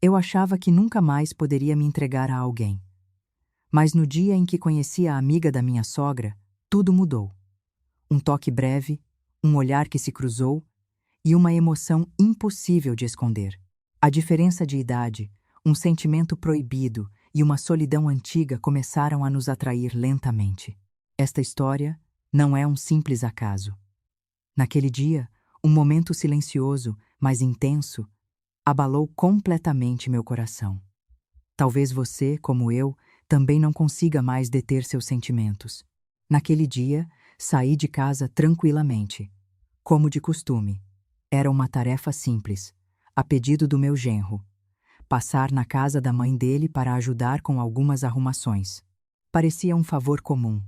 Eu achava que nunca mais poderia me entregar a alguém. Mas no dia em que conheci a amiga da minha sogra, tudo mudou. Um toque breve, um olhar que se cruzou e uma emoção impossível de esconder. A diferença de idade, um sentimento proibido e uma solidão antiga começaram a nos atrair lentamente. Esta história não é um simples acaso. Naquele dia, um momento silencioso, mas intenso, abalou completamente meu coração. Talvez você, como eu, também não consiga mais deter seus sentimentos. Naquele dia, saí de casa tranquilamente, como de costume. Era uma tarefa simples, a pedido do meu genro. Passar na casa da mãe dele para ajudar com algumas arrumações. Parecia um favor comum,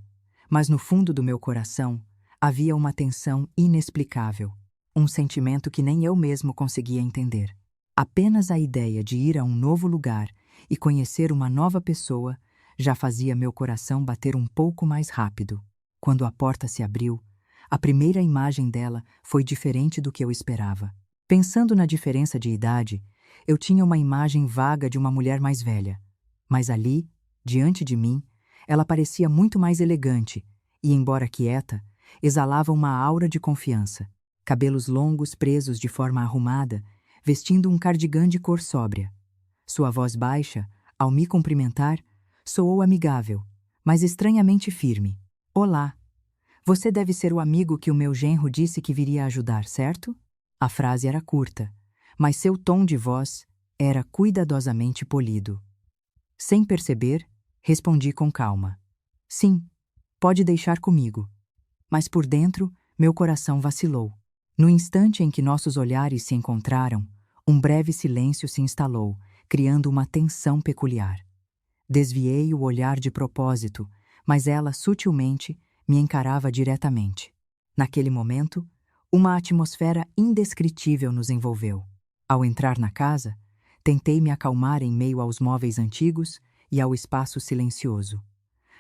mas no fundo do meu coração havia uma tensão inexplicável, um sentimento que nem eu mesmo conseguia entender. Apenas a ideia de ir a um novo lugar e conhecer uma nova pessoa já fazia meu coração bater um pouco mais rápido. Quando a porta se abriu, a primeira imagem dela foi diferente do que eu esperava. Pensando na diferença de idade, eu tinha uma imagem vaga de uma mulher mais velha. Mas ali, diante de mim, ela parecia muito mais elegante e, embora quieta, exalava uma aura de confiança. Cabelos longos presos de forma arrumada, vestindo um cardigã de cor sóbria. Sua voz baixa, ao me cumprimentar, soou amigável, mas estranhamente firme. Olá, você deve ser o amigo que o meu genro disse que viria ajudar, certo? A frase era curta, mas seu tom de voz era cuidadosamente polido. Sem perceber, respondi com calma. Sim, pode deixar comigo. Mas por dentro, meu coração vacilou. No instante em que nossos olhares se encontraram, um breve silêncio se instalou, criando uma tensão peculiar. Desviei o olhar de propósito, mas ela, sutilmente, me encarava diretamente. Naquele momento, uma atmosfera indescritível nos envolveu. Ao entrar na casa, tentei me acalmar em meio aos móveis antigos e ao espaço silencioso.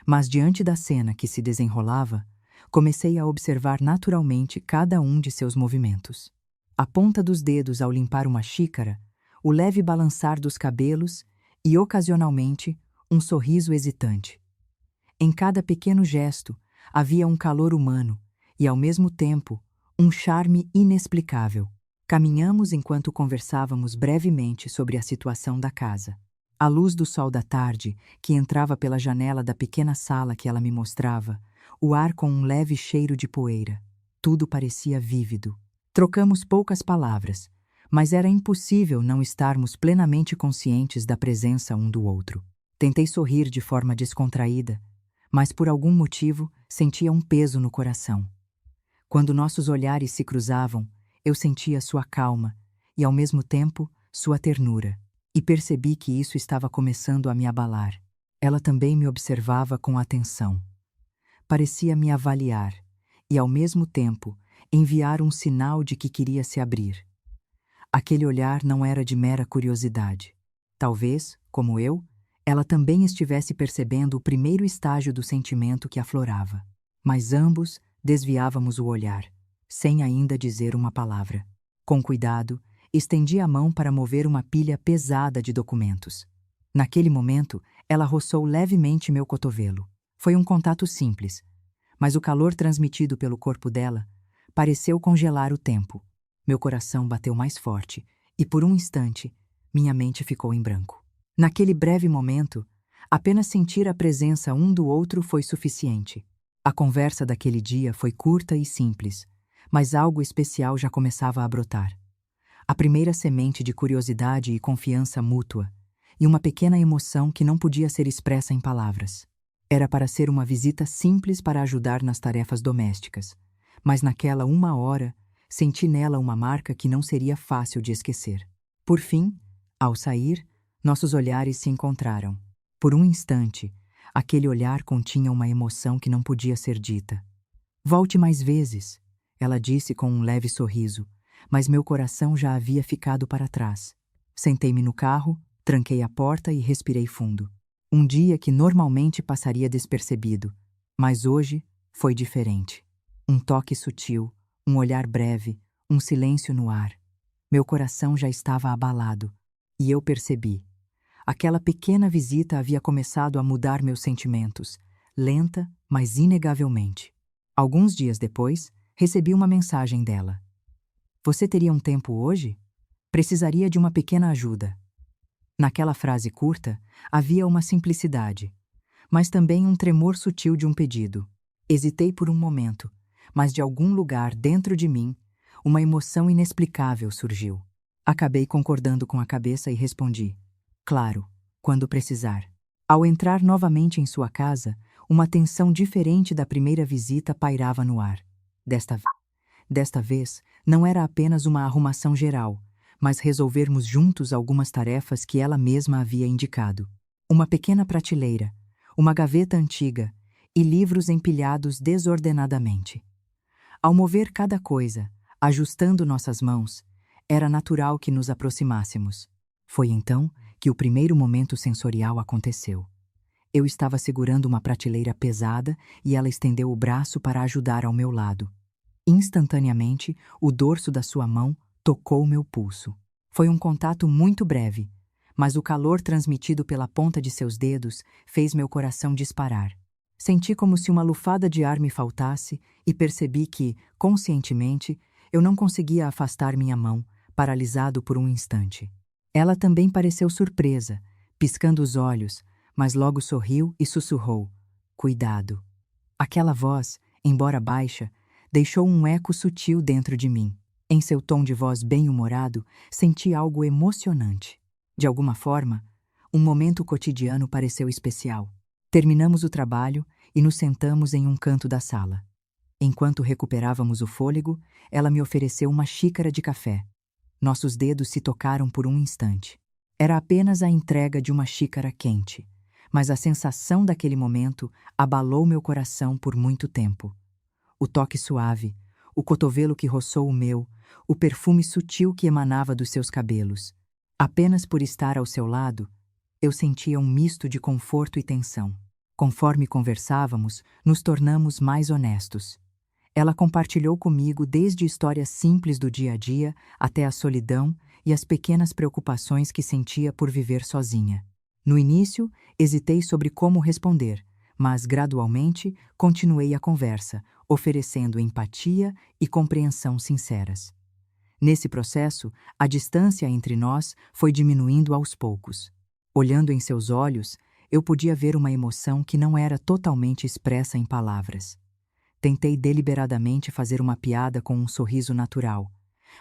Mas diante da cena que se desenrolava, comecei a observar naturalmente cada um de seus movimentos. A ponta dos dedos ao limpar uma xícara, o leve balançar dos cabelos e, ocasionalmente, um sorriso hesitante. Em cada pequeno gesto havia um calor humano e, ao mesmo tempo, um charme inexplicável. Caminhamos enquanto conversávamos brevemente sobre a situação da casa. A luz do sol da tarde, que entrava pela janela da pequena sala que ela me mostrava, o ar com um leve cheiro de poeira. Tudo parecia vívido. Trocamos poucas palavras, mas era impossível não estarmos plenamente conscientes da presença um do outro. Tentei sorrir de forma descontraída, mas por algum motivo sentia um peso no coração. Quando nossos olhares se cruzavam, eu sentia sua calma e, ao mesmo tempo, sua ternura, e percebi que isso estava começando a me abalar. Ela também me observava com atenção. Parecia me avaliar e, ao mesmo tempo, enviar um sinal de que queria se abrir. Aquele olhar não era de mera curiosidade. Talvez, como eu, ela também estivesse percebendo o primeiro estágio do sentimento que aflorava. Mas ambos desviávamos o olhar, sem ainda dizer uma palavra. Com cuidado, estendi a mão para mover uma pilha pesada de documentos. Naquele momento, ela roçou levemente meu cotovelo. Foi um contato simples, mas o calor transmitido pelo corpo dela pareceu congelar o tempo. Meu coração bateu mais forte e, por um instante, minha mente ficou em branco. Naquele breve momento, apenas sentir a presença um do outro foi suficiente. A conversa daquele dia foi curta e simples, mas algo especial já começava a brotar. A primeira semente de curiosidade e confiança mútua, e uma pequena emoção que não podia ser expressa em palavras. Era para ser uma visita simples para ajudar nas tarefas domésticas, mas naquela uma hora, senti nela uma marca que não seria fácil de esquecer. Por fim, ao sair, nossos olhares se encontraram. Por um instante, aquele olhar continha uma emoção que não podia ser dita. Volte mais vezes, ela disse com um leve sorriso, mas meu coração já havia ficado para trás. Sentei-me no carro, tranquei a porta e respirei fundo. Um dia que normalmente passaria despercebido, mas hoje foi diferente. Um toque sutil, um olhar breve, um silêncio no ar. Meu coração já estava abalado, E eu percebi. Aquela pequena visita havia começado a mudar meus sentimentos, lenta, mas inegavelmente. Alguns dias depois, recebi uma mensagem dela. Você teria um tempo hoje? Precisaria de uma pequena ajuda. Naquela frase curta, havia uma simplicidade, mas também um tremor sutil de um pedido. Hesitei por um momento, mas de algum lugar dentro de mim, uma emoção inexplicável surgiu. Acabei concordando com a cabeça e respondi: claro, quando precisar. Ao entrar novamente em sua casa, uma tensão diferente da primeira visita pairava no ar. Desta vez, não era apenas uma arrumação geral, mas resolvermos juntos algumas tarefas que ela mesma havia indicado. Uma pequena prateleira, uma gaveta antiga e livros empilhados desordenadamente. Ao mover cada coisa, ajustando nossas mãos, era natural que nos aproximássemos. Foi então que o primeiro momento sensorial aconteceu. Eu estava segurando uma prateleira pesada e ela estendeu o braço para ajudar ao meu lado. Instantaneamente, o dorso da sua mão tocou meu pulso. Foi um contato muito breve, mas o calor transmitido pela ponta de seus dedos fez meu coração disparar. Senti como se uma lufada de ar me faltasse e percebi que, conscientemente, eu não conseguia afastar minha mão, paralisado por um instante. Ela também pareceu surpresa, piscando os olhos, mas logo sorriu e sussurrou: cuidado. Aquela voz, embora baixa, deixou um eco sutil dentro de mim. Em seu tom de voz bem-humorado, senti algo emocionante. De alguma forma, um momento cotidiano pareceu especial. Terminamos o trabalho e nos sentamos em um canto da sala. Enquanto recuperávamos o fôlego, ela me ofereceu uma xícara de café. Nossos dedos se tocaram por um instante. Era apenas a entrega de uma xícara quente, mas a sensação daquele momento abalou meu coração por muito tempo. O toque suave, o cotovelo que roçou o meu, o perfume sutil que emanava dos seus cabelos. Apenas por estar ao seu lado, eu sentia um misto de conforto e tensão. Conforme conversávamos, nos tornamos mais honestos. Ela compartilhou comigo desde histórias simples do dia a dia até a solidão e as pequenas preocupações que sentia por viver sozinha. No início, hesitei sobre como responder, mas gradualmente continuei a conversa, oferecendo empatia e compreensão sinceras. Nesse processo, a distância entre nós foi diminuindo aos poucos. Olhando em seus olhos, eu podia ver uma emoção que não era totalmente expressa em palavras. Tentei deliberadamente fazer uma piada com um sorriso natural,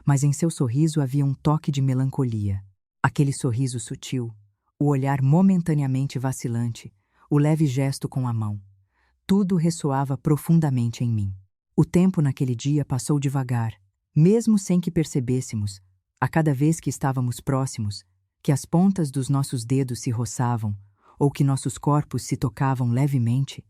mas em seu sorriso havia um toque de melancolia. Aquele sorriso sutil, o olhar momentaneamente vacilante, o leve gesto com a mão. Tudo ressoava profundamente em mim. O tempo naquele dia passou devagar, mesmo sem que percebêssemos, a cada vez que estávamos próximos, que as pontas dos nossos dedos se roçavam ou que nossos corpos se tocavam levemente,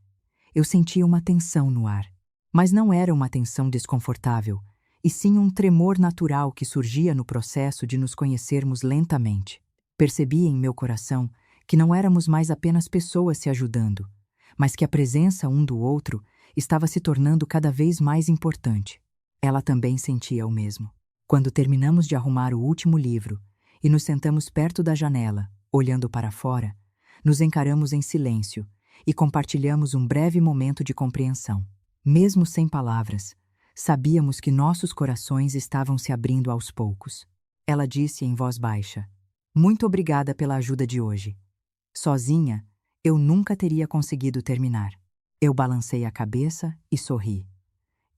eu sentia uma tensão no ar. Mas não era uma tensão desconfortável, e sim um tremor natural que surgia no processo de nos conhecermos lentamente. Percebi em meu coração que não éramos mais apenas pessoas se ajudando, mas que a presença um do outro estava se tornando cada vez mais importante. Ela também sentia o mesmo. Quando terminamos de arrumar o último livro e nos sentamos perto da janela, olhando para fora, nos encaramos em silêncio e compartilhamos um breve momento de compreensão. Mesmo sem palavras, sabíamos que nossos corações estavam se abrindo aos poucos. Ela disse em voz baixa: muito obrigada pela ajuda de hoje. Sozinha, eu nunca teria conseguido terminar. Eu balancei a cabeça e sorri.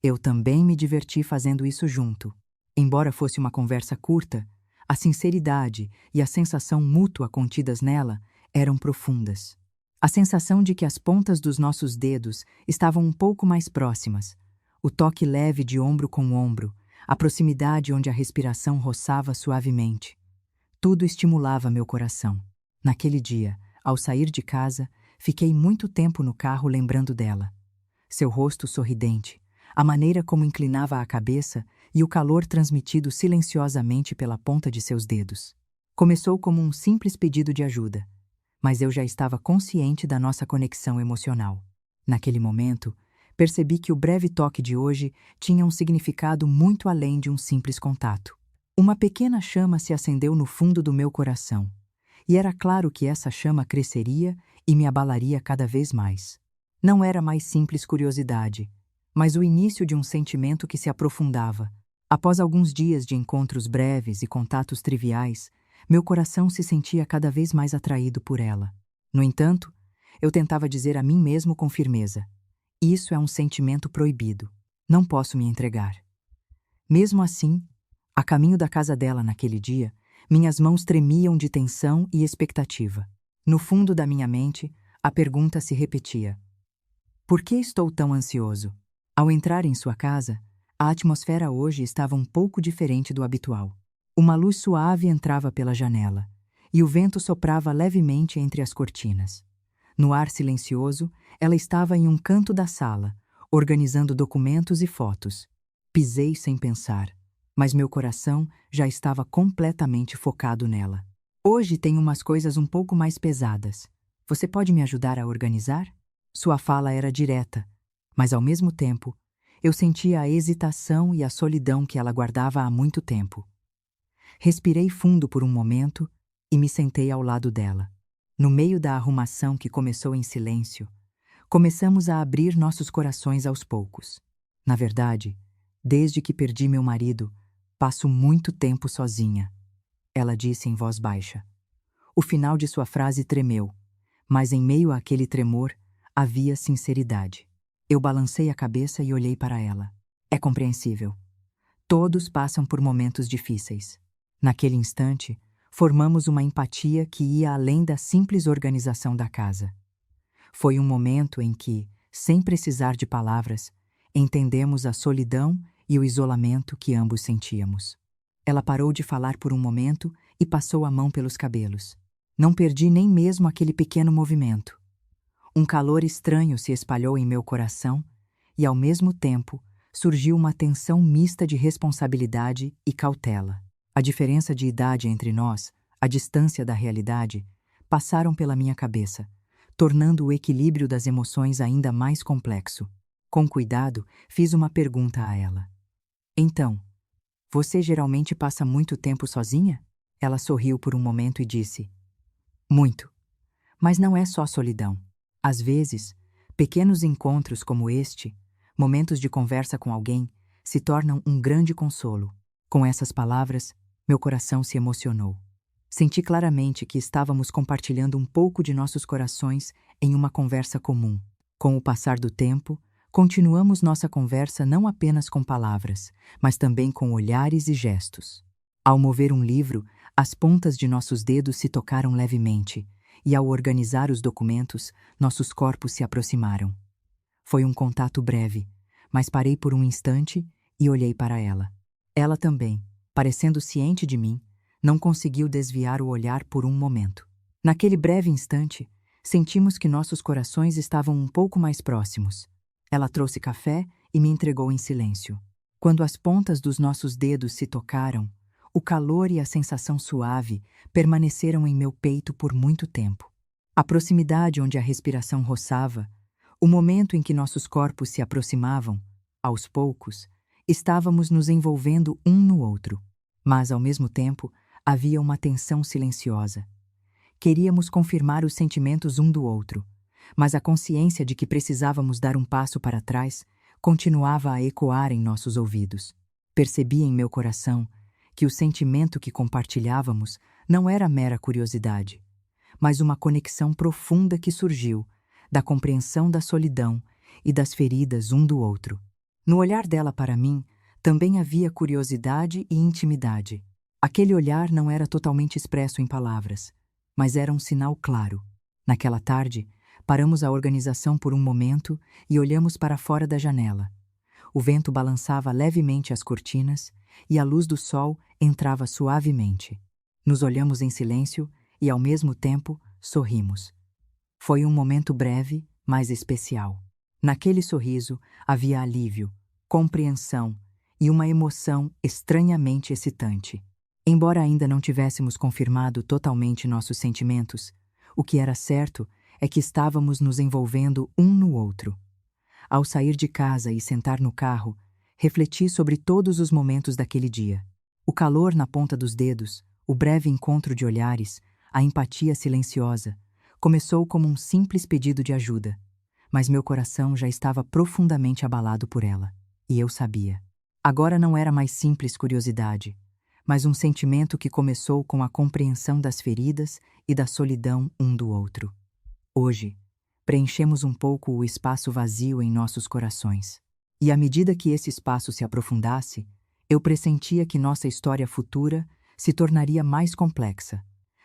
Eu também me diverti fazendo isso junto. Embora fosse uma conversa curta, a sinceridade e a sensação mútua contidas nela eram profundas. A sensação de que as pontas dos nossos dedos estavam um pouco mais próximas, o toque leve de ombro com ombro, a proximidade onde a respiração roçava suavemente. Tudo estimulava meu coração. Naquele dia, ao sair de casa, fiquei muito tempo no carro lembrando dela. Seu rosto sorridente, a maneira como inclinava a cabeça e o calor transmitido silenciosamente pela ponta de seus dedos. Começou como um simples pedido de ajuda, mas eu já estava consciente da nossa conexão emocional. Naquele momento, percebi que o breve toque de hoje tinha um significado muito além de um simples contato. Uma pequena chama se acendeu no fundo do meu coração, e era claro que essa chama cresceria e me abalaria cada vez mais. Não era mais simples curiosidade, mas o início de um sentimento que se aprofundava. Após alguns dias de encontros breves e contatos triviais, meu coração se sentia cada vez mais atraído por ela. No entanto, eu tentava dizer a mim mesmo com firmeza: isso é um sentimento proibido. Não posso me entregar. Mesmo assim, a caminho da casa dela naquele dia, minhas mãos tremiam de tensão e expectativa. No fundo da minha mente, a pergunta se repetia: por que estou tão ansioso? Ao entrar em sua casa, a atmosfera hoje estava um pouco diferente do habitual. Uma luz suave entrava pela janela, e o vento soprava levemente entre as cortinas. No ar silencioso, ela estava em um canto da sala, organizando documentos e fotos. Pisei sem pensar, mas meu coração já estava completamente focado nela. Hoje tenho umas coisas um pouco mais pesadas. Você pode me ajudar a organizar? Sua fala era direta, mas ao mesmo tempo, eu sentia a hesitação e a solidão que ela guardava há muito tempo. Respirei fundo por um momento e me sentei ao lado dela. No meio da arrumação que começou em silêncio, começamos a abrir nossos corações aos poucos. Na verdade, desde que perdi meu marido, passo muito tempo sozinha, ela disse em voz baixa. O final de sua frase tremeu, mas em meio àquele tremor havia sinceridade. Eu balancei a cabeça e olhei para ela. É compreensível. Todos passam por momentos difíceis. Naquele instante, formamos uma empatia que ia além da simples organização da casa. Foi um momento em que, sem precisar de palavras, entendemos a solidão e o isolamento que ambos sentíamos. Ela parou de falar por um momento e passou a mão pelos cabelos. Não perdi nem mesmo aquele pequeno movimento. Um calor estranho se espalhou em meu coração e, ao mesmo tempo, surgiu uma tensão mista de responsabilidade e cautela. A diferença de idade entre nós, a distância da realidade, passaram pela minha cabeça, tornando o equilíbrio das emoções ainda mais complexo. Com cuidado, fiz uma pergunta a ela. Então, você geralmente passa muito tempo sozinha? Ela sorriu por um momento e disse: muito. Mas não é só solidão. Às vezes, pequenos encontros como este, momentos de conversa com alguém, se tornam um grande consolo. Com essas palavras, meu coração se emocionou. Senti claramente que estávamos compartilhando um pouco de nossos corações em uma conversa comum. Com o passar do tempo, continuamos nossa conversa não apenas com palavras, mas também com olhares e gestos. Ao mover um livro, as pontas de nossos dedos se tocaram levemente, e ao organizar os documentos, nossos corpos se aproximaram. Foi um contato breve, mas parei por um instante e olhei para ela. Ela também, parecendo ciente de mim, não conseguiu desviar o olhar por um momento. Naquele breve instante, sentimos que nossos corações estavam um pouco mais próximos. Ela trouxe café e me entregou em silêncio. Quando as pontas dos nossos dedos se tocaram, o calor e a sensação suave permaneceram em meu peito por muito tempo. A proximidade onde a respiração roçava, o momento em que nossos corpos se aproximavam, aos poucos, estávamos nos envolvendo um no outro. Mas, ao mesmo tempo, havia uma tensão silenciosa. Queríamos confirmar os sentimentos um do outro, mas a consciência de que precisávamos dar um passo para trás continuava a ecoar em nossos ouvidos. Percebi em meu coração que o sentimento que compartilhávamos não era mera curiosidade, mas uma conexão profunda que surgiu da compreensão da solidão e das feridas um do outro. No olhar dela para mim, também havia curiosidade e intimidade. Aquele olhar não era totalmente expresso em palavras, mas era um sinal claro. Naquela tarde, paramos a organização por um momento e olhamos para fora da janela. O vento balançava levemente as cortinas e a luz do sol entrava suavemente. Nos olhamos em silêncio e, ao mesmo tempo, sorrimos. Foi um momento breve, mas especial. Naquele sorriso havia alívio, compreensão e uma emoção estranhamente excitante. Embora ainda não tivéssemos confirmado totalmente nossos sentimentos, o que era certo é que estávamos nos envolvendo um no outro. Ao sair de casa e sentar no carro, refleti sobre todos os momentos daquele dia. O calor na ponta dos dedos, o breve encontro de olhares, a empatia silenciosa, começou como um simples pedido de ajuda, mas meu coração já estava profundamente abalado por ela, e eu sabia. Agora não era mais simples curiosidade, mas um sentimento que começou com a compreensão das feridas e da solidão um do outro. Hoje, preenchemos um pouco o espaço vazio em nossos corações. E à medida que esse espaço se aprofundasse, eu pressentia que nossa história futura se tornaria mais complexa,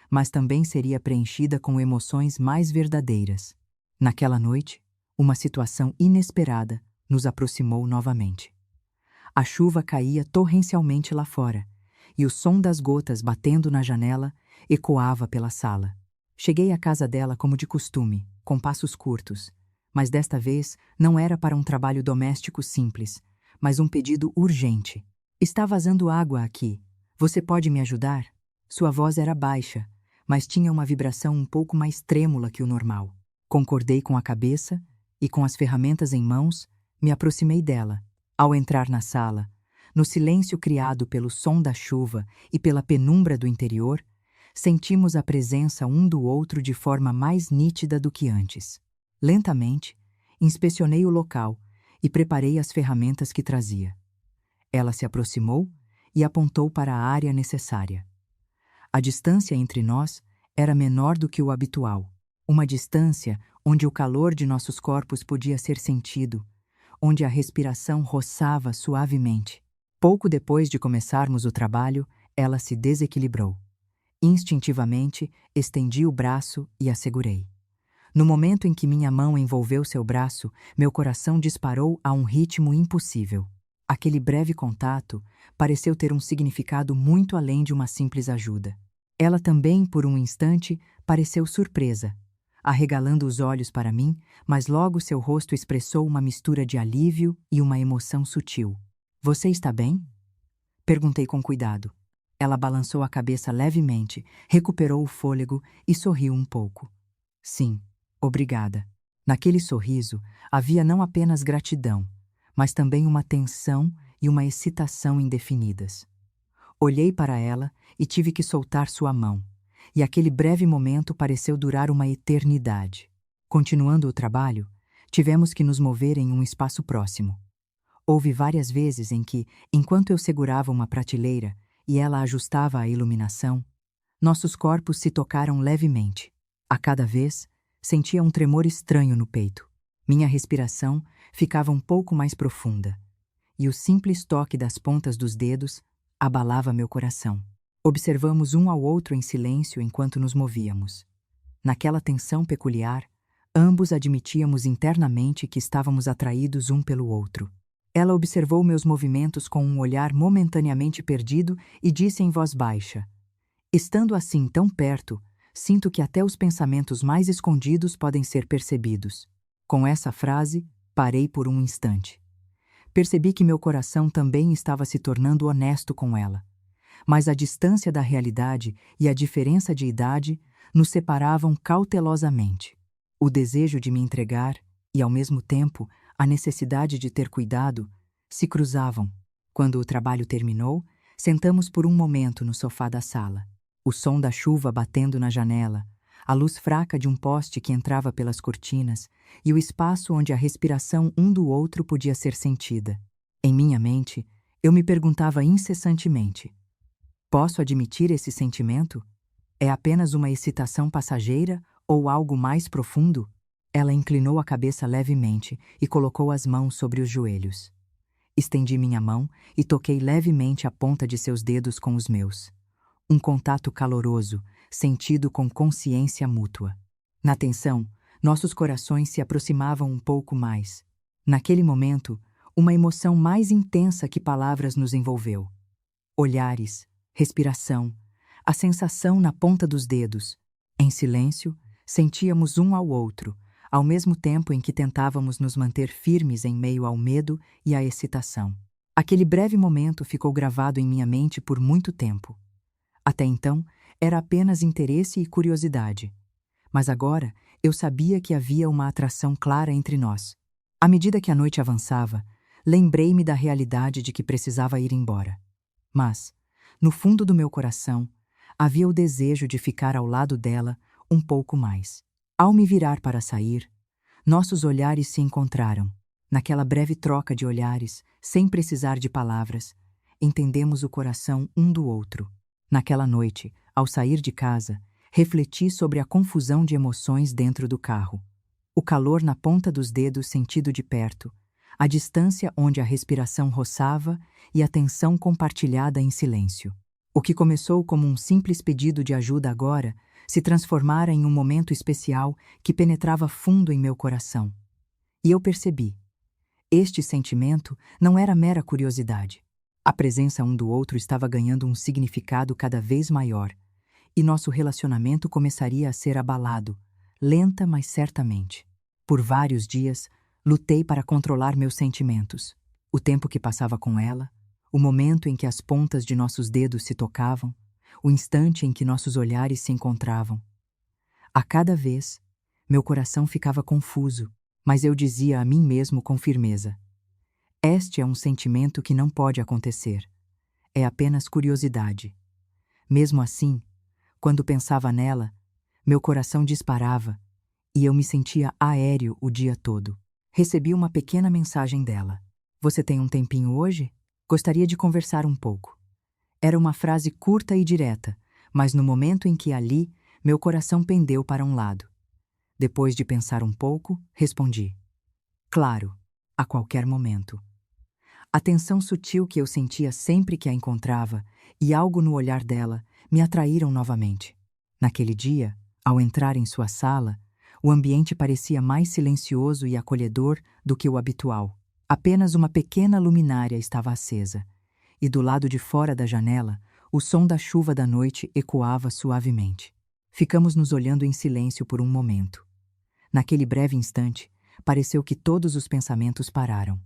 mas também seria preenchida com emoções mais verdadeiras. Naquela noite, uma situação inesperada nos aproximou novamente. A chuva caía torrencialmente lá fora, e o som das gotas batendo na janela ecoava pela sala. Cheguei à casa dela como de costume, com passos curtos, mas desta vez não era para um trabalho doméstico simples, mas um pedido urgente. Está vazando água aqui. Você pode me ajudar? Sua voz era baixa, mas tinha uma vibração um pouco mais trêmula que o normal. Concordei com a cabeça e, com as ferramentas em mãos, me aproximei dela. Ao entrar na sala, no silêncio criado pelo som da chuva e pela penumbra do interior, sentimos a presença um do outro de forma mais nítida do que antes. Lentamente, inspecionei o local e preparei as ferramentas que trazia. Ela se aproximou e apontou para a área necessária. A distância entre nós era menor do que o habitual, uma distância onde o calor de nossos corpos podia ser sentido, onde a respiração roçava suavemente. Pouco depois de começarmos o trabalho, ela se desequilibrou. Instintivamente, estendi o braço e a segurei. No momento em que minha mão envolveu seu braço, meu coração disparou a um ritmo impossível. Aquele breve contato pareceu ter um significado muito além de uma simples ajuda. Ela também, por um instante, pareceu surpresa, arregalando os olhos para mim, mas logo seu rosto expressou uma mistura de alívio e uma emoção sutil. Você está bem? Perguntei com cuidado. Ela balançou a cabeça levemente, recuperou o fôlego e sorriu um pouco. Sim, obrigada. Naquele sorriso havia não apenas gratidão, mas também uma tensão e uma excitação indefinidas. Olhei para ela e tive que soltar sua mão, e aquele breve momento pareceu durar uma eternidade. Continuando o trabalho, tivemos que nos mover em um espaço próximo. Houve várias vezes em que, enquanto eu segurava uma prateleira e ela ajustava a iluminação, nossos corpos se tocaram levemente. A cada vez, sentia um tremor estranho no peito. Minha respiração ficava um pouco mais profunda, e o simples toque das pontas dos dedos abalava meu coração. Observamos um ao outro em silêncio enquanto nos movíamos. Naquela tensão peculiar, ambos admitíamos internamente que estávamos atraídos um pelo outro. Ela observou meus movimentos com um olhar momentaneamente perdido e disse em voz baixa: estando assim tão perto, sinto que até os pensamentos mais escondidos podem ser percebidos. Com essa frase, parei por um instante. Percebi que meu coração também estava se tornando honesto com ela. Mas a distância da realidade e a diferença de idade nos separavam cautelosamente. O desejo de me entregar e, ao mesmo tempo, a necessidade de ter cuidado se cruzavam. Quando o trabalho terminou, sentamos por um momento no sofá da sala. O som da chuva batendo na janela, a luz fraca de um poste que entrava pelas cortinas e o espaço onde a respiração um do outro podia ser sentida. Em minha mente, eu me perguntava incessantemente: posso admitir esse sentimento? É apenas uma excitação passageira ou algo mais profundo? Ela inclinou a cabeça levemente e colocou as mãos sobre os joelhos. Estendi minha mão e toquei levemente a ponta de seus dedos com os meus. Um contato caloroso, sentido com consciência mútua. Na tensão, nossos corações se aproximavam um pouco mais. Naquele momento, uma emoção mais intensa que palavras nos envolveu. Olhares, respiração, a sensação na ponta dos dedos. Em silêncio, sentíamos um ao outro, ao mesmo tempo em que tentávamos nos manter firmes em meio ao medo e à excitação. Aquele breve momento ficou gravado em minha mente por muito tempo. Até então, era apenas interesse e curiosidade. Mas agora, eu sabia que havia uma atração clara entre nós. À medida que a noite avançava, lembrei-me da realidade de que precisava ir embora. Mas, No fundo do meu coração, havia o desejo de ficar ao lado dela um pouco mais. Ao me virar para sair, nossos olhares se encontraram. Naquela breve troca de olhares, sem precisar de palavras, entendemos o coração um do outro. Naquela noite, ao sair de casa, refleti sobre a confusão de emoções dentro do carro. O calor na ponta dos dedos sentido de perto, a distância onde a respiração roçava e a tensão compartilhada em silêncio. O que começou como um simples pedido de ajuda agora se transformara em um momento especial que penetrava fundo em meu coração. E eu percebi. Este sentimento não era mera curiosidade. A presença um do outro estava ganhando um significado cada vez maior, e nosso relacionamento começaria a ser abalado, lenta, mas certamente. Por vários dias, lutei para controlar meus sentimentos. O tempo que passava com ela, o momento em que as pontas de nossos dedos se tocavam, o instante em que nossos olhares se encontravam. A cada vez, meu coração ficava confuso, mas eu dizia a mim mesmo com firmeza: este é um sentimento que não pode acontecer. É apenas curiosidade. Mesmo assim, quando pensava nela, meu coração disparava e eu me sentia aéreo o dia todo. Recebi uma pequena mensagem dela. Você tem um tempinho hoje? Gostaria de conversar um pouco. Era uma frase curta e direta, mas no momento em que a li, meu coração pendeu para um lado. Depois de pensar um pouco, respondi: claro, a qualquer momento. A tensão sutil que eu sentia sempre que a encontrava e algo no olhar dela me atraíram novamente. Naquele dia, ao entrar em sua sala, o ambiente parecia mais silencioso e acolhedor do que o habitual. Apenas uma pequena luminária estava acesa, e do lado de fora da janela, o som da chuva da noite ecoava suavemente. Ficamos nos olhando em silêncio por um momento. Naquele breve instante, pareceu que todos os pensamentos pararam.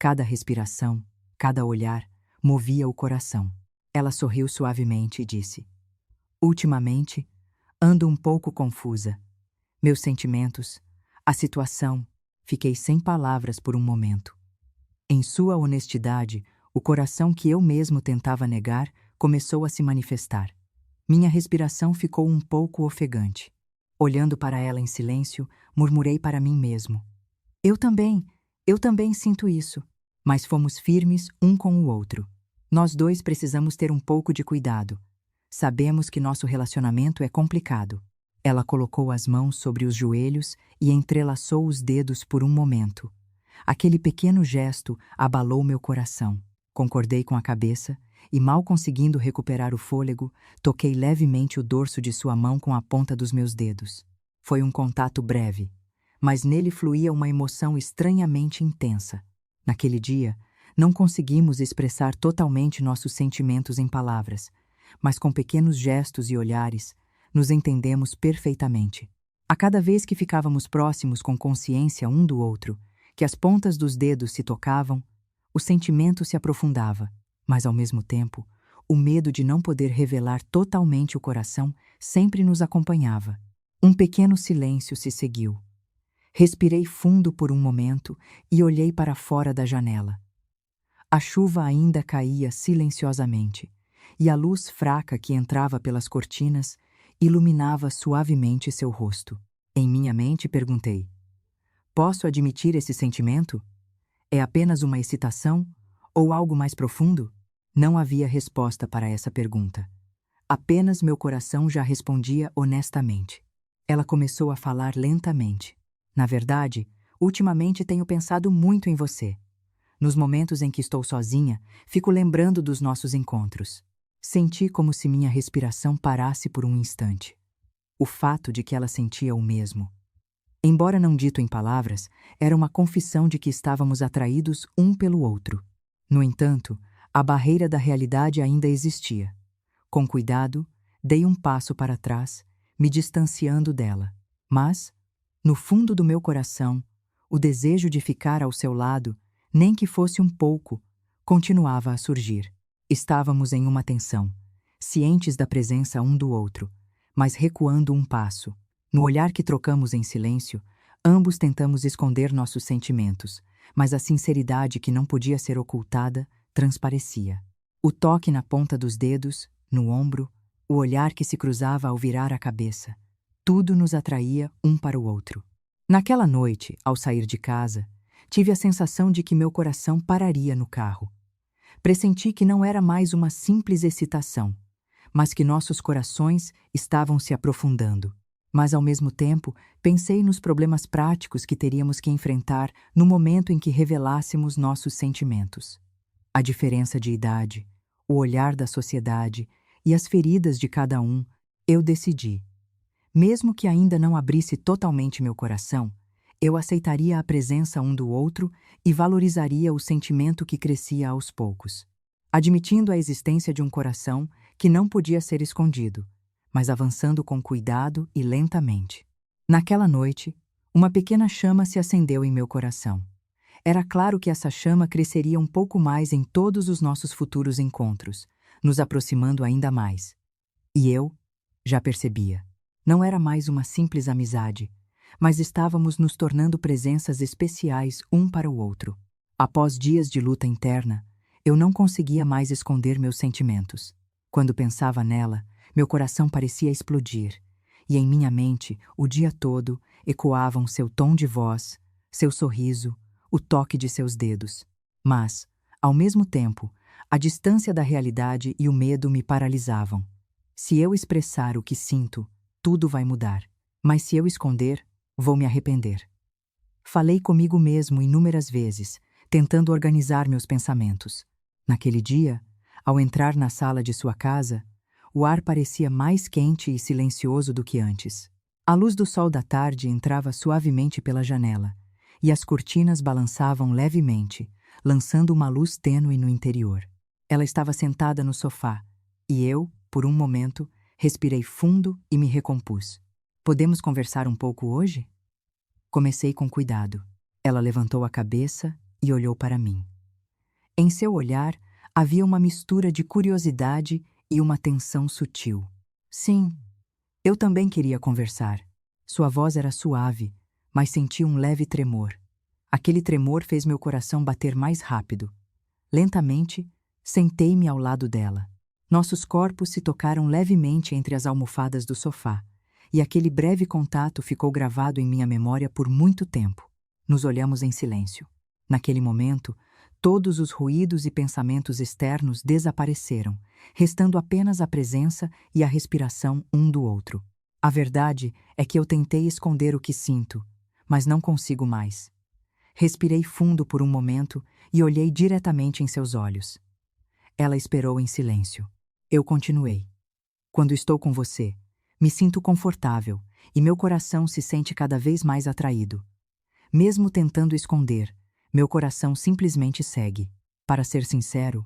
Cada respiração, cada olhar, movia o coração. Ela sorriu suavemente e disse: ultimamente, ando um pouco confusa. Meus sentimentos, a situação, fiquei sem palavras por um momento. Em sua honestidade, o coração que eu mesmo tentava negar começou a se manifestar. Minha respiração ficou um pouco ofegante. Olhando para ela em silêncio, murmurei para mim mesmo: eu também sinto isso. Mas fomos firmes um com o outro. Nós dois precisamos ter um pouco de cuidado. Sabemos que nosso relacionamento é complicado. Ela colocou as mãos sobre os joelhos e entrelaçou os dedos por um momento. Aquele pequeno gesto abalou meu coração. Concordei com a cabeça e, mal conseguindo recuperar o fôlego, toquei levemente o dorso de sua mão com a ponta dos meus dedos. Foi um contato breve, mas nele fluía uma emoção estranhamente intensa. Naquele dia, não conseguimos expressar totalmente nossos sentimentos em palavras, mas com pequenos gestos e olhares, nos entendemos perfeitamente. A cada vez que ficávamos próximos com consciência um do outro, que as pontas dos dedos se tocavam, o sentimento se aprofundava, mas ao mesmo tempo, o medo de não poder revelar totalmente o coração sempre nos acompanhava. Um pequeno silêncio se seguiu. Respirei fundo por um momento e olhei para fora da janela. A chuva ainda caía silenciosamente, e a luz fraca que entrava pelas cortinas iluminava suavemente seu rosto. Em minha mente perguntei: posso admitir esse sentimento? É apenas uma excitação ou algo mais profundo? Não havia resposta para essa pergunta. Apenas meu coração já respondia honestamente. Ela começou a falar lentamente. Na verdade, ultimamente tenho pensado muito em você. Nos momentos em que estou sozinha, fico lembrando dos nossos encontros. Senti como se minha respiração parasse por um instante. O fato de que ela sentia o mesmo. Embora não dito em palavras, era uma confissão de que estávamos atraídos um pelo outro. No entanto, a barreira da realidade ainda existia. Com cuidado, dei um passo para trás, me distanciando dela. Mas, no fundo do meu coração, o desejo de ficar ao seu lado, nem que fosse um pouco, continuava a surgir. Estávamos em uma tensão, cientes da presença um do outro, mas recuando um passo. No olhar que trocamos em silêncio, ambos tentamos esconder nossos sentimentos, mas a sinceridade que não podia ser ocultada transparecia. O toque na ponta dos dedos, no ombro, o olhar que se cruzava ao virar a cabeça. Tudo nos atraía um para o outro. Naquela noite, ao sair de casa, tive a sensação de que meu coração pararia no carro. Pressenti que não era mais uma simples excitação, mas que nossos corações estavam se aprofundando. Mas, ao mesmo tempo, pensei nos problemas práticos que teríamos que enfrentar no momento em que revelássemos nossos sentimentos. A diferença de idade, o olhar da sociedade e as feridas de cada um, eu decidi. Mesmo que ainda não abrisse totalmente meu coração, eu aceitaria a presença um do outro e valorizaria o sentimento que crescia aos poucos, admitindo a existência de um coração que não podia ser escondido, mas avançando com cuidado e lentamente. Naquela noite, uma pequena chama se acendeu em meu coração. Era claro que essa chama cresceria um pouco mais em todos os nossos futuros encontros, nos aproximando ainda mais. E eu já percebia. Não era mais uma simples amizade, mas estávamos nos tornando presenças especiais um para o outro. Após dias de luta interna, eu não conseguia mais esconder meus sentimentos. Quando pensava nela, meu coração parecia explodir, e em minha mente, o dia todo, ecoavam seu tom de voz, seu sorriso, o toque de seus dedos. Mas, ao mesmo tempo, a distância da realidade e o medo me paralisavam. Se eu expressar o que sinto, tudo vai mudar. Mas se eu esconder, vou me arrepender. Falei comigo mesmo inúmeras vezes, tentando organizar meus pensamentos. Naquele dia, ao entrar na sala de sua casa, o ar parecia mais quente e silencioso do que antes. A luz do sol da tarde entrava suavemente pela janela, e as cortinas balançavam levemente, lançando uma luz tênue no interior. Ela estava sentada no sofá, e eu, por um momento, respirei fundo e me recompus. Podemos conversar um pouco hoje? Comecei com cuidado. Ela levantou a cabeça e olhou para mim. Em seu olhar havia uma mistura de curiosidade e uma tensão sutil. Sim, eu também queria conversar. Sua voz era suave, mas senti um leve tremor. Aquele tremor fez meu coração bater mais rápido. Lentamente, sentei-me ao lado dela. Nossos corpos se tocaram levemente entre as almofadas do sofá, e aquele breve contato ficou gravado em minha memória por muito tempo. Nos olhamos em silêncio. Naquele momento, todos os ruídos e pensamentos externos desapareceram, restando apenas a presença e a respiração um do outro. A verdade é que eu tentei esconder o que sinto, mas não consigo mais. Respirei fundo por um momento e olhei diretamente em seus olhos. Ela esperou em silêncio. Eu continuei. Quando estou com você, me sinto confortável e meu coração se sente cada vez mais atraído. Mesmo tentando esconder, meu coração simplesmente segue. Para ser sincero,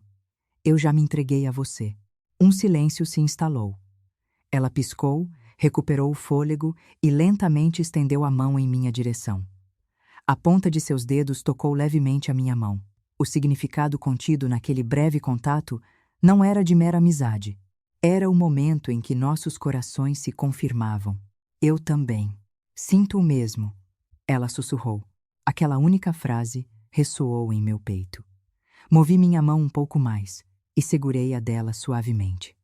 eu já me entreguei a você. Um silêncio se instalou. Ela piscou, recuperou o fôlego e lentamente estendeu a mão em minha direção. A ponta de seus dedos tocou levemente a minha mão. O significado contido naquele breve contato não era de mera amizade. Era o momento em que nossos corações se confirmavam. Eu também. Sinto o mesmo. Ela sussurrou. Aquela única frase ressoou em meu peito. Movi minha mão um pouco mais e segurei a dela suavemente.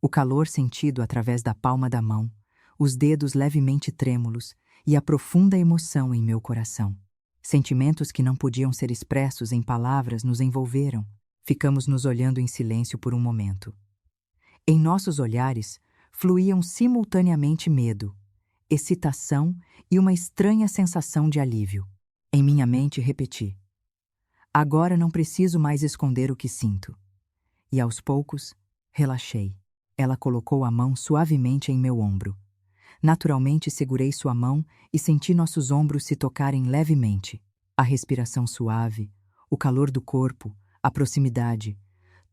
O calor sentido através da palma da mão, os dedos levemente trêmulos e a profunda emoção em meu coração. Sentimentos que não podiam ser expressos em palavras nos envolveram. Ficamos nos olhando em silêncio por um momento. Em nossos olhares fluíam simultaneamente medo, excitação e uma estranha sensação de alívio. Em minha mente repeti: agora não preciso mais esconder o que sinto. E aos poucos, relaxei. Ela colocou a mão suavemente em meu ombro. Naturalmente segurei sua mão e senti nossos ombros se tocarem levemente. A respiração suave, o calor do corpo, a proximidade,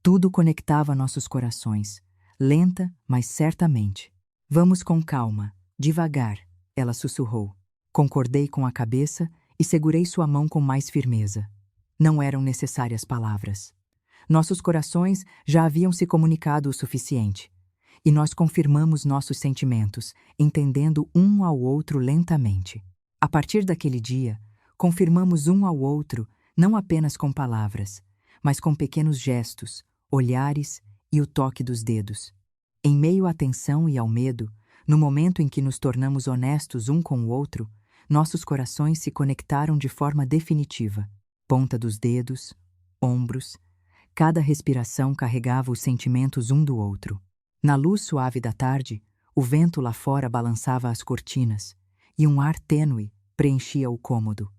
tudo conectava nossos corações, lenta, mas certamente. Vamos com calma, devagar, ela sussurrou. Concordei com a cabeça e segurei sua mão com mais firmeza. Não eram necessárias palavras. Nossos corações já haviam se comunicado o suficiente. E nós confirmamos nossos sentimentos, entendendo um ao outro lentamente. A partir daquele dia, confirmamos um ao outro não apenas com palavras, mas com pequenos gestos, olhares e o toque dos dedos. Em meio à tensão e ao medo, no momento em que nos tornamos honestos um com o outro, nossos corações se conectaram de forma definitiva. Ponta dos dedos, ombros, cada respiração carregava os sentimentos um do outro. Na luz suave da tarde, o vento lá fora balançava as cortinas e um ar tênue preenchia o cômodo.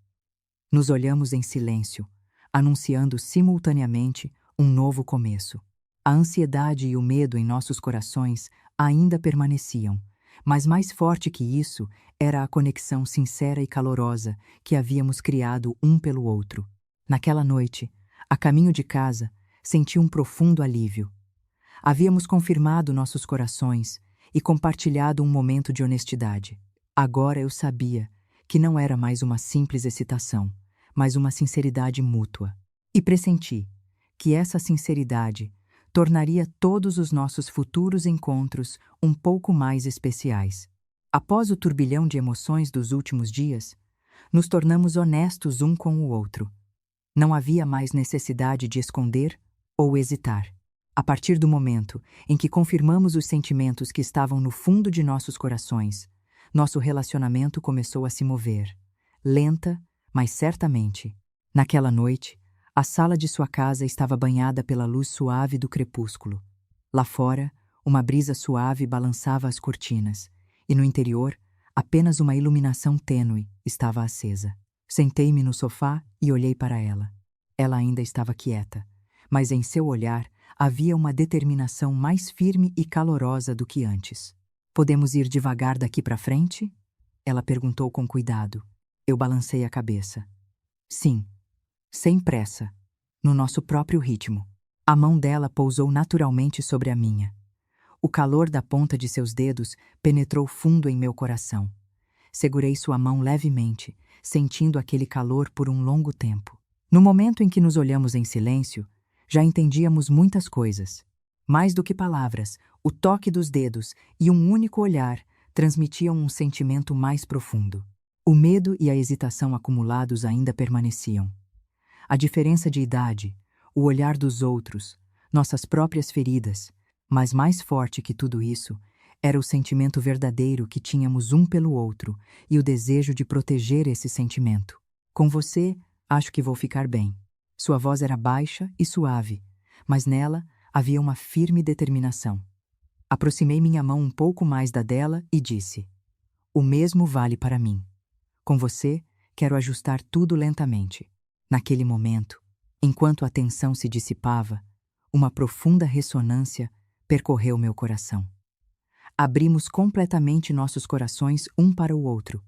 Nos olhamos em silêncio, anunciando simultaneamente um novo começo. A ansiedade e o medo em nossos corações ainda permaneciam, mas mais forte que isso era a conexão sincera e calorosa que havíamos criado um pelo outro. Naquela noite, a caminho de casa, senti um profundo alívio. Havíamos confirmado nossos corações e compartilhado um momento de honestidade. Agora eu sabia que não era mais uma simples excitação, mas uma sinceridade mútua. E pressenti que essa sinceridade tornaria todos os nossos futuros encontros um pouco mais especiais. Após o turbilhão de emoções dos últimos dias, nos tornamos honestos um com o outro. Não havia mais necessidade de esconder ou hesitar. A partir do momento em que confirmamos os sentimentos que estavam no fundo de nossos corações, nosso relacionamento começou a se mover, lenta, mas certamente. Naquela noite, a sala de sua casa estava banhada pela luz suave do crepúsculo. Lá fora, uma brisa suave balançava as cortinas, e no interior, apenas uma iluminação tênue estava acesa. Sentei-me no sofá e olhei para ela. Ela ainda estava quieta, mas em seu olhar havia uma determinação mais firme e calorosa do que antes. "Podemos ir devagar daqui para frente?" Ela perguntou com cuidado. Eu balancei a cabeça. "Sim, sem pressa, no nosso próprio ritmo." A mão dela pousou naturalmente sobre a minha. O calor da ponta de seus dedos penetrou fundo em meu coração. Segurei sua mão levemente, sentindo aquele calor por um longo tempo. No momento em que nos olhamos em silêncio, já entendíamos muitas coisas. Mais do que palavras, o toque dos dedos e um único olhar transmitiam um sentimento mais profundo. O medo e a hesitação acumulados ainda permaneciam. A diferença de idade, o olhar dos outros, nossas próprias feridas, mas mais forte que tudo isso, era o sentimento verdadeiro que tínhamos um pelo outro e o desejo de proteger esse sentimento. "Com você, acho que vou ficar bem." Sua voz era baixa e suave, mas nela havia uma firme determinação. Aproximei minha mão um pouco mais da dela e disse: "O mesmo vale para mim. Com você, quero ajustar tudo lentamente." Naquele momento, enquanto a tensão se dissipava, uma profunda ressonância percorreu meu coração. Abrimos completamente nossos corações um para o outro,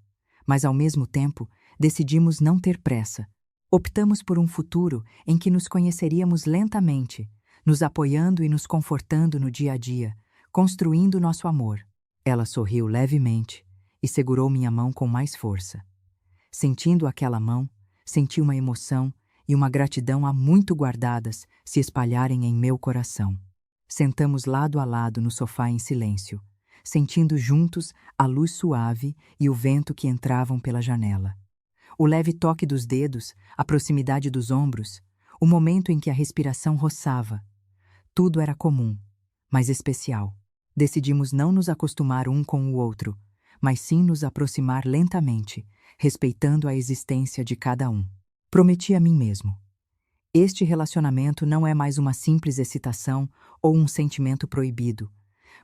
mas ao mesmo tempo decidimos não ter pressa. Optamos por um futuro em que nos conheceríamos lentamente, nos apoiando e nos confortando no dia a dia, construindo nosso amor. Ela sorriu levemente e segurou minha mão com mais força. Sentindo aquela mão, senti uma emoção e uma gratidão há muito guardadas se espalharem em meu coração. Sentamos lado a lado no sofá em silêncio, sentindo juntos a luz suave e o vento que entravam pela janela. O leve toque dos dedos, a proximidade dos ombros, o momento em que a respiração roçava. Tudo era comum, mas especial. Decidimos não nos acostumar um com o outro, mas sim nos aproximar lentamente, respeitando a existência de cada um. Prometi a mim mesmo: este relacionamento não é mais uma simples excitação ou um sentimento proibido,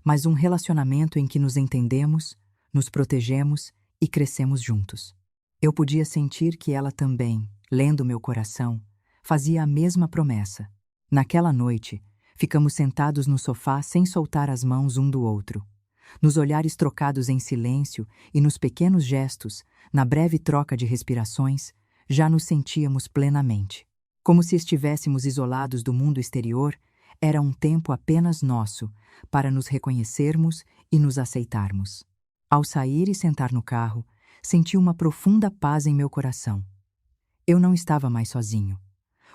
mas um relacionamento em que nos entendemos, nos protegemos e crescemos juntos. Eu podia sentir que ela também, lendo meu coração, fazia a mesma promessa. Naquela noite, ficamos sentados no sofá sem soltar as mãos um do outro. Nos olhares trocados em silêncio e nos pequenos gestos, na breve troca de respirações, já nos sentíamos plenamente. Como se estivéssemos isolados do mundo exterior, era um tempo apenas nosso para nos reconhecermos e nos aceitarmos. Ao sair e sentar no carro, senti uma profunda paz em meu coração. Eu não estava mais sozinho.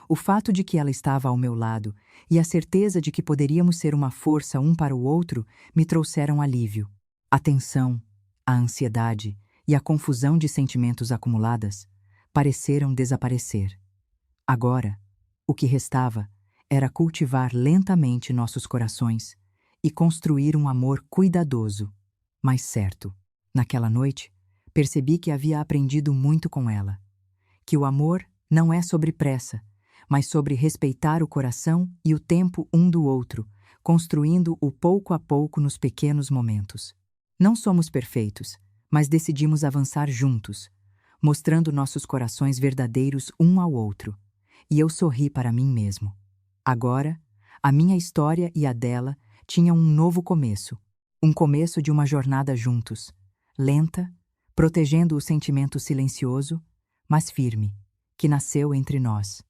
O fato de que ela estava ao meu lado e a certeza de que poderíamos ser uma força um para o outro me trouxeram alívio. A tensão, a ansiedade e a confusão de sentimentos acumuladas pareceram desaparecer. Agora, o que restava era cultivar lentamente nossos corações e construir um amor cuidadoso, mas certo. Naquela noite, percebi que havia aprendido muito com ela, que o amor não é sobre pressa, mas sobre respeitar o coração e o tempo um do outro, construindo-o pouco a pouco nos pequenos momentos. Não somos perfeitos, mas decidimos avançar juntos, mostrando nossos corações verdadeiros um ao outro. E eu sorri para mim mesmo. Agora, a minha história e a dela tinham um novo começo, um começo de uma jornada juntos, lenta, protegendo o sentimento silencioso, mas firme, que nasceu entre nós.